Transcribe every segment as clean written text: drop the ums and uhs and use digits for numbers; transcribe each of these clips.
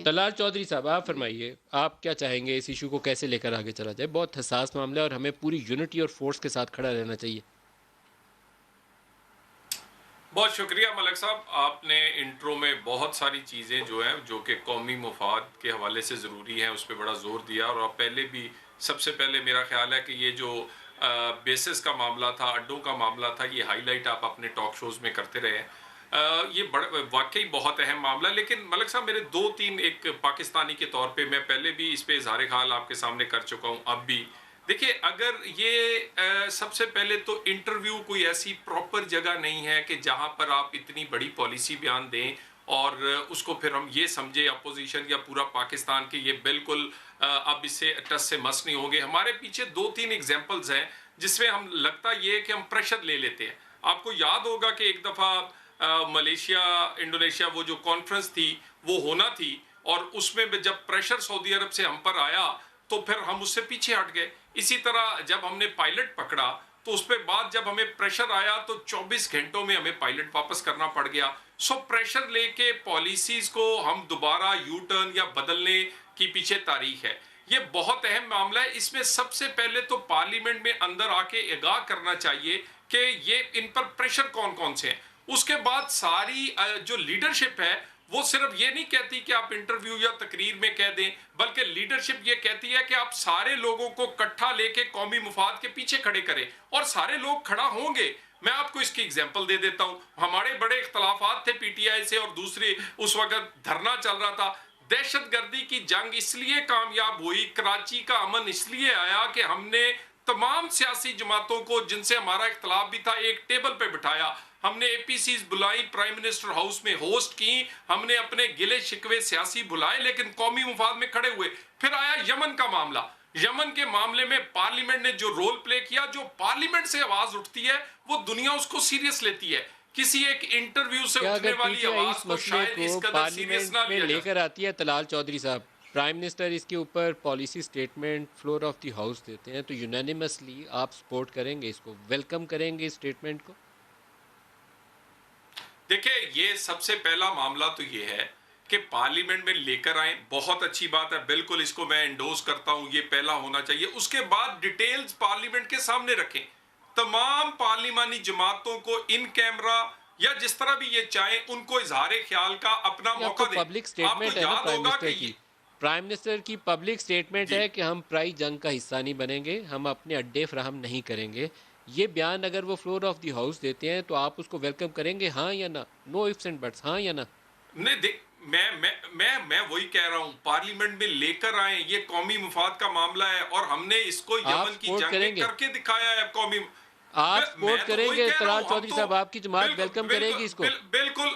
तलाल चौधरी साहब, आप फरमाइए, आप क्या चाहेंगे, इस इशू को कैसे लेकर आगे चला जाए? बहुत हसास मामला है और हमें पूरी यूनिटी और फोर्स के साथ खड़ा रहना चाहिए। बहुत शुक्रिया मलिक साहब, आपने इंट्रो में बहुत सारी चीज़ें जो हैं जो कि कौमी मुफाद के हवाले से ज़रूरी हैं उस पर बड़ा ज़ोर दिया। और आप पहले भी, सबसे पहले मेरा ख्याल है कि ये जो बेसिस का मामला था, अड्डों का मामला था, ये हाईलाइट आप अपने टॉक शोज़ में करते रहे हैं। ये बड़ा वाकई बहुत अहम मामला। लेकिन मलिक साहब, मेरे दो तीन, एक पाकिस्तानी के तौर पे मैं पहले भी इस पे इज़हार ख्याल आपके सामने कर चुका हूँ, अब भी देखिए, अगर ये सबसे पहले तो इंटरव्यू कोई ऐसी प्रॉपर जगह नहीं है कि जहां पर आप इतनी बड़ी पॉलिसी बयान दें और उसको फिर हम ये समझे अपोजिशन या पूरा पाकिस्तान के ये बिल्कुल अब इससे टस से मस नहीं होंगे। हमारे पीछे दो तीन एग्जांपल्स हैं जिसमें हम लगता ये है कि हम प्रेशर ले लेते हैं। आपको याद होगा कि एक दफ़ा मलेशिया इंडोनेशिया वो जो कॉन्फ्रेंस थी वो होना थी, और उसमें जब प्रेशर सऊदी अरब से हम पर आया तो फिर हम उससे पीछे हट गए। इसी तरह जब हमने पायलट पकड़ा तो उस पर बाद जब हमें प्रेशर आया तो 24 घंटों में हमें पायलट वापस करना पड़ गया। सो प्रेशर लेके पॉलिसीज को हम दोबारा यू टर्न या बदलने की पीछे तारीख है। ये बहुत अहम मामला है। इसमें सबसे पहले तो पार्लियामेंट में अंदर आके आगाह करना चाहिए कि ये इन पर प्रेशर कौन कौन से हैं। उसके बाद सारी जो लीडरशिप है वो सिर्फ ये नहीं कहती कि आप इंटरव्यू या तकरीर में कह दें, बल्कि लीडरशिप ये कहती है कि आप सारे लोगों को इकट्ठा लेके कौमी मुफाद के पीछे खड़े करें, और सारे लोग खड़ा होंगे। मैं आपको इसकी एग्जांपल दे देता हूं। हमारे बड़े इख्तलाफात थे पीटीआई से, और दूसरे उस वक्त धरना चल रहा था। दहशतगर्दी की जंग इसलिए कामयाब हुई, कराची का अमन इसलिए आया कि हमने तमाम सियासी जमातों को जिनसे हमारा इख्तलाफ भी था एक टेबल पे बिठाया। हमने एपीसीज बुलाई, प्राइम मिनिस्टर हाउस में होस्ट की, हमने अपने गिले शिकवे सियासी बुलाए, लेकिन कौमी मुफाद में खड़े हुए। फिर आया यमन का मामला। यमन के मामले में पार्लियामेंट ने जो रोल प्ले किया, जो पार्लियामेंट से आवाज उठती है वो दुनिया उसको सीरियस लेती है। किसी एक इंटरव्यू से क्या उठने अगर वाली पीटीआई आवाज इस को मसले शायद इस को कदर सीरियस ना पार्लियामेंट में लिया जा। लेकर आती है तलाल चौधरी साहब, प्राइम मिनिस्टर इसके ऊपर policy statement floor of the house देते हैं, तो यूनानिमसली आप सपोर्ट करेंगे, इसको वेलकम करेंगे इस स्टेटमेंट को? देखिए, ये सबसे पहला मामला तो ये है कि पार्लियामेंट में लेकर आए, बहुत अच्छी बात है, बिल्कुल इसको मैं एंडोर्स करता हूं, ये पहला होना चाहिए। उसके बाद डिटेल्स पार्लियामेंट के सामने रखें, तमाम पार्लिमानी जमातों को इन कैमरा या जिस तरह भी ये चाहें उनको इजहार ख्याल का अपना ये मौका आपको दें। पब्लिक स्टेटमेंट आपको है ना याद प्राइम होगा मिनिस्टर कि की? प्राइम मिनिस्टर की पब्लिक स्टेटमेंट जी है कि हम प्राई जंग का हिस्सा नहीं बनेंगे, हम अपने अड्डे फ्राहम नहीं करेंगे। ये बयान अगर वो फ्लोर ऑफ द हाउस देते हैं तो आप उसको वेलकम करेंगे, हाँ या ना? नो इफ्स एंड बट्स, हाँ या ना? नहीं, देख, मैं वही कह रहा हूं, पार्लियामेंट में लेकर आए, ये कौमी मुफाद का मामला है और हमने इसको आप यमन की सपोर्ट जंग में करेंगे? करके दिखाया है। कौमी, आप मैं सपोर्ट तो वही करेंगे कह रहा तलाल हूं, हम चौधरी तो साहब, आपकी जमात बिल्कुल वेलकम बिल्कुल करेगी इसको? बिल्कुल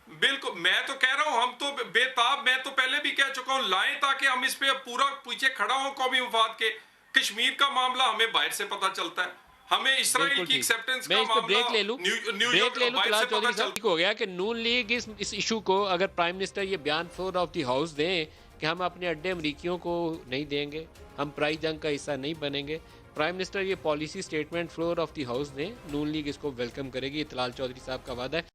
बिल्कुल, मैं तो कह रहा हूं, हम तो बेताब, मैं तो पहले भी कह चुका हूं, लाएं ताकि हम इस पे पूरा पीछे खड़ा हो कौमी मुफाद के। कश्मीर का मामला हमें बाहर से पता चलता है, हमें इसराइल बिल्कुल की ठीक। एक्सेप्टेंस मैं का इस पे मामला ब्रेक ले लूं, न्यूयॉर्क बाहर तलाल से पता चौधरी साहब। चलता ठीक हो गया कि नून लीग इस इशू को, अगर प्राइम मिनिस्टर ये बयान फ्लोर ऑफ द हाउस दें कि हम अपने अड्डे अमरीकियों को नहीं देंगे, हम प्राई जंग का हिस्सा नहीं बनेंगे, प्राइम मिनिस्टर ये policy statement floor of the house दें, नून लीग इसको वेलकम करेगी। तलाल चौधरी साहब का वादा है।